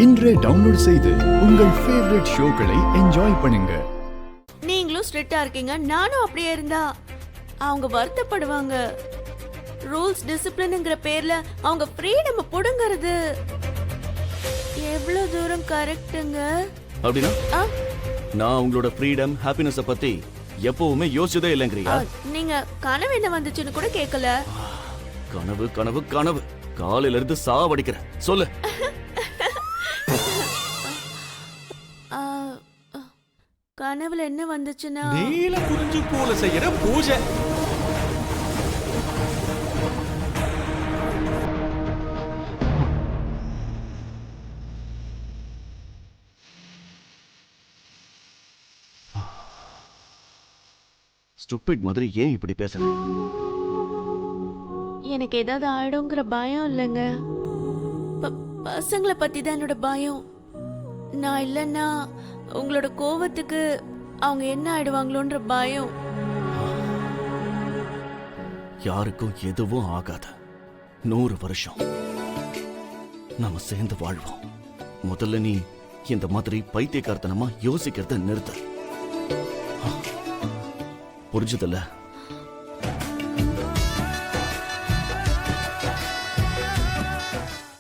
இன்றே டவுன்லோட் செய்து உங்கள் ஃபேவரட் ஷோக்களை என்ஜாய் பண்ணுங்க. நீங்களும் ஸ்ட்ரிக்ட்டா இருக்கீங்க, நானும் அப்படியே இருந்தா அவங்க வருத்தப்படுவாங்க. ரூல்ஸ் டிசிப்ளின்ங்கிற பேர்ல அவங்க ஃப்ரீடம் புடுங்கிறது எவ்வளவு தூரம் கரெக்ட்டுங்க? அப்படினா நான் உங்களோட ஃப்ரீடம் ஹாப்பினஸ் பத்தி எப்பவுமே யோசிச்சதே இல்லங்கறியா? நீங்க கனவு என்ன வந்துச்சுன்னு கூட கேட்கல. கனவு கனவு கனவு காலையில இருந்து சாவடிக்கிற. சொல்லு. கனவுல என்ன வந்துச்சுன்னா நீல குறிஞ்சி பூல செய்யற பூஜை. ஸ்டூபிட் மாதிரி ஏன் இப்படி பேசுற? எனக்கு ஏதாவது ஆயிடுங்கிற பயம் இல்லைங்க. பசங்களை பத்தி தான் என்னோட பயம். நான் இல்லைன்னா உங்களோட கோவத்துக்கு அவங்க என்ன ஆயிடுவாங்களோன்ற பயம். யாருக்கும் எதுவும் ஆகாத 100 வருஷம் நாம சேர்ந்து வாழ்வோம். முதல்ல நீ இந்த மாதிரி பைத்தியக்காரத்தனமா யோசிக்கிறத நிறுத்த. புரிஞ்சதில்ல?